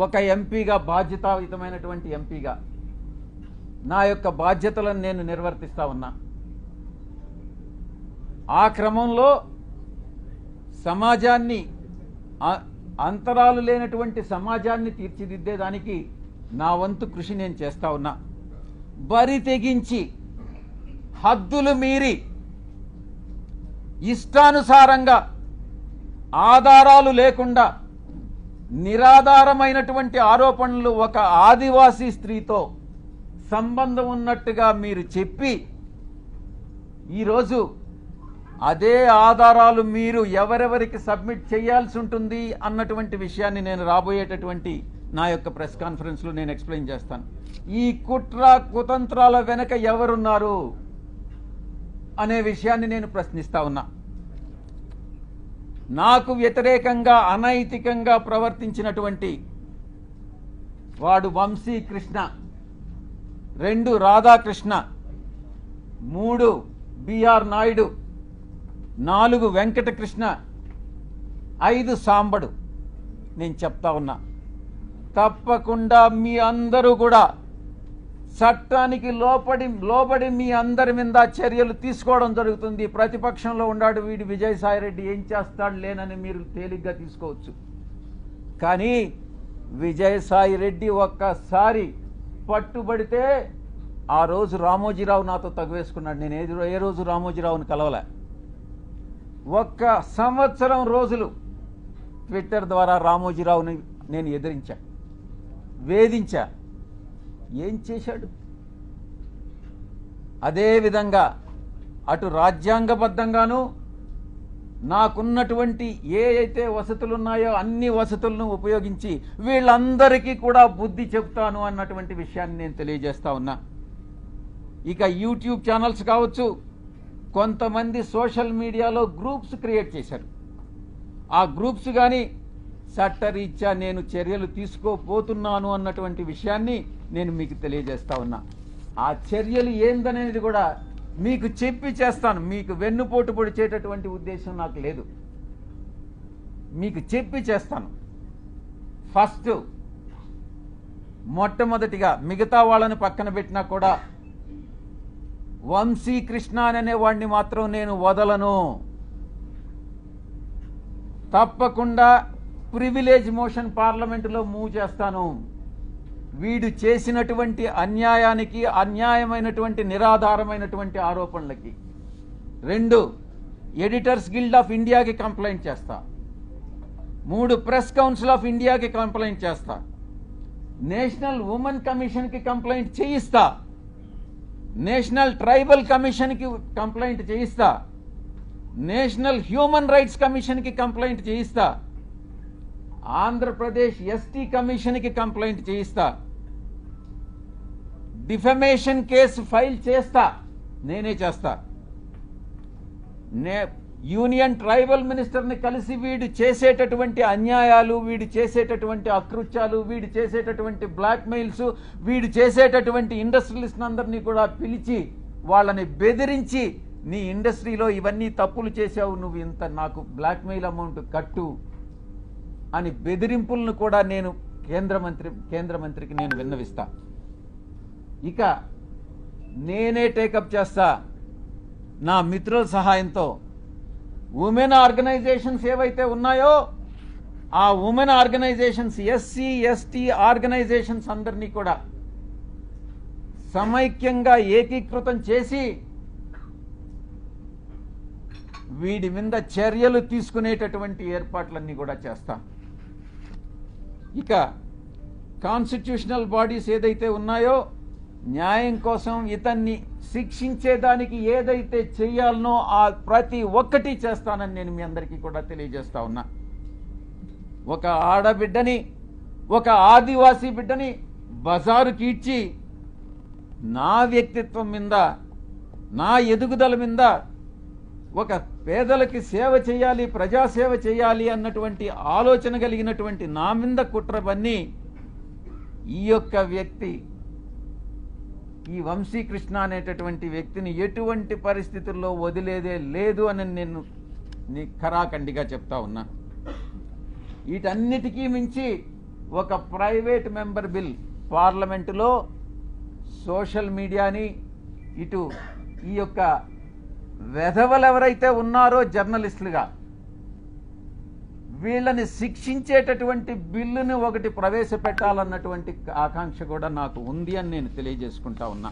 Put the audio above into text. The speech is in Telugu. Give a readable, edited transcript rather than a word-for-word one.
ఒక ఎంపీగా, బాధ్యతాయుతమైనటువంటి ఎంపీగా నా యొక్క బాధ్యతలను నేను నిర్వర్తిస్తా ఉన్నా. ఆ క్రమంలో సమాజాన్ని, అంతరాలు లేనటువంటి సమాజాన్ని తీర్చిదిద్దేదానికి నా వంతు కృషి నేను చేస్తా ఉన్నా. బరి తెగించి హద్దులు మీరి ఇష్టానుసారంగా ఆధారాలు లేకుండా నిరాధారమైనటువంటి ఆరోపణలు ఒక ఆదివాసీ స్త్రీతో సంబంధం ఉన్నట్టుగా మీరు చెప్పి ఈరోజు అదే ఆధారాలు మీరు ఎవరెవరికి సబ్మిట్ చేయాల్సి ఉంటుంది అన్నటువంటి విషయాన్ని నేను రాబోయేటటువంటి నా యొక్క ప్రెస్ కాన్ఫరెన్స్లో నేను ఎక్స్ప్లెయిన్ చేస్తాను. ఈ కుట్ర కుతంత్రాల వెనక ఎవరున్నారు అనే విషయాన్ని నేను ప్రశ్నిస్తా ఉన్నా. నాకు వ్యతిరేకంగా అనైతికంగా ప్రవర్తించినటువంటి వాడు వంశీకృష్ణ, 2 రాధాకృష్ణ, 3 బిఆర్ నాయుడు, 4 వెంకటకృష్ణ, 5 సాంబడు. నేను చెప్తా ఉన్నా, తప్పకుండా మీ అందరూ కూడా చట్టానికి లోబడి మీ అందరి మీద చర్యలు తీసుకోవడం జరుగుతుంది. ప్రతిపక్షంలో ఉన్నాడు వీడు విజయసాయిరెడ్డి, ఏం చేస్తాడు లేనని మీరు తేలిగ్గా తీసుకోవచ్చు. కానీ విజయసాయిరెడ్డి ఒక్కసారి పట్టుబడితే ఆ రోజు రామోజీరావు నాతో తగువేసుకున్నాడు. నేను ఏ రోజు రామోజీరావుని కలవలే. 1 సంవత్సరం రోజులు ట్విట్టర్ ద్వారా రామోజీరావుని నేను ఎదిరించా, వేధించా. ఏం చేశాడు? అదేవిధంగా అటు రాజ్యాంగబద్ధంగాను నాకున్నటువంటి ఏ అయితే వసతులు ఉన్నాయో అన్ని వసతులను ఉపయోగించి వీళ్ళందరికీ కూడా బుద్ధి చెప్తాను అన్నటువంటి విషయాన్ని నేను తెలియజేస్తా ఉన్నా. ఇక యూట్యూబ్ ఛానల్స్ కావచ్చు, కొంతమంది సోషల్ మీడియాలో గ్రూప్స్ క్రియేట్ చేశారు. ఆ గ్రూప్స్ కానీ చట్టరీత్యా నేను చర్యలు తీసుకోబోతున్నాను అన్నటువంటి విషయాన్ని నేను మీకు తెలియజేస్తా ఉన్నా. ఆ చర్యలు ఏందనేది కూడా మీకు చెప్పి చేస్తాను. మీకు వెన్నుపోటు పొడిచేటటువంటి ఉద్దేశం నాకు లేదు. మీకు చెప్పి చేస్తాను. ఫస్ట్ మొట్టమొదటిగా మిగతా వాళ్ళని పక్కన పెట్టినా కూడా వంశీకృష్ణ అనే వాడిని మాత్రం నేను వదలను. తప్పకుండా ప్రివిలేజ్ మోషన్ పార్లమెంటులో మూవ్ చేస్తాను. వీడు చేసినటువంటి అన్యాయానికి, అన్యాయమైనటువంటి నిరాధారమైనటువంటి ఆరోపణలకి. 2 ఎడిటర్స్ గిల్డ్ ఆఫ్ ఇండియాకి కంప్లైంట్ చేస్తా. 3 ప్రెస్ కౌన్సిల్ ఆఫ్ ఇండియాకి కంప్లైంట్ చేస్తా. నేషనల్ ఉమెన్ కమిషన్కి కంప్లైంట్ చేయిస్తా. నేషనల్ ట్రైబల్ కమిషన్కి కంప్లైంట్ చేయిస్తా. నేషనల్ హ్యూమన్ రైట్స్ కమిషన్కి కంప్లైంట్ చేయిస్తా. ఆంధ్రప్రదేశ్ ఎస్టీ కమిషన్కి కంప్లైంట్ చేయిస్తా. డిఫమేషన్ కేసు ఫైల్ చేస్తా, నేనే చేస్తా. యూనియన్ ట్రైబల్ మినిస్టర్ని కలిసి వీడు చేసేటటువంటి అన్యాయాలు, వీడు చేసేటటువంటి అకృత్యాలు, వీడు చేసేటటువంటి బ్లాక్మెయిల్స్, వీడు చేసేటటువంటి ఇండస్ట్రియలిస్ట్ అందరినీ కూడా పిలిచి వాళ్ళని బెదిరించి నీ ఇండస్ట్రీలో ఇవన్నీ తప్పులు చేశావు, నువ్వు ఇంత నాకు బ్లాక్మెయిల్ అమౌంట్ కట్టు అని బెదిరింపులను కూడా నేను కేంద్ర మంత్రికి నేను విన్నవిస్తా. ఇక నేనే టేకప్ చేస్తా నా మిత్రుల సహాయంతో. ఉమెన్ ఆర్గనైజేషన్స్ ఏవైతే ఉన్నాయో ఆ women organisations, SC ST organisations అందరినీ కూడా సమైక్యంగా ఏకీకృతం చేసి వీడి మీద చర్యలు తీసుకునేటటువంటి ఏర్పాట్లన్నీ కూడా చేస్తా. ఇక కాన్స్టిట్యూషనల్ బాడీస్ ఏదైతే ఉన్నాయో న్యాయం కోసం ఇతన్ని శిక్షించేదానికి ఏదైతే చేయాలనో ఆ ప్రతి ఒక్కటి చేస్తానని నేను మీ అందరికీ కూడా తెలియజేస్తా ఉన్నా. ఒక ఆడబిడ్డని, ఒక ఆదివాసీ బిడ్డని బజారుకి ఇచ్చి నా వ్యక్తిత్వం మీద, నా ఎదుగుదల మీద, ఒక పేదలకి సేవ చేయాలి, ప్రజాసేవ చేయాలి అన్నటువంటి ఆలోచన కలిగినటువంటి నా మీద కుట్ర పన్ని ఈ యొక్క వ్యక్తి, ఈ వంశీకృష్ణ అనేటటువంటి వ్యక్తిని ఎటువంటి పరిస్థితుల్లో వదిలేదే లేదు అని నేను ఖరాఖండిగా చెప్తా ఉన్నా. వీటన్నిటికీ మించి ఒక ప్రైవేట్ మెంబర్ బిల్ పార్లమెంటులో సోషల్ మీడియాని ఇటు ఈ యొక్క వెధవలు ఎవరైతే ఉన్నారో జర్నలిస్టులుగా వీళ్ళని శిక్షించేటటువంటి బిల్లుని ఒకటి ప్రవేశపెట్టాలన్నటువంటి ఆకాంక్ష కూడా నాకు ఉంది అని నేను తెలియజేసుకుంటా ఉన్నా.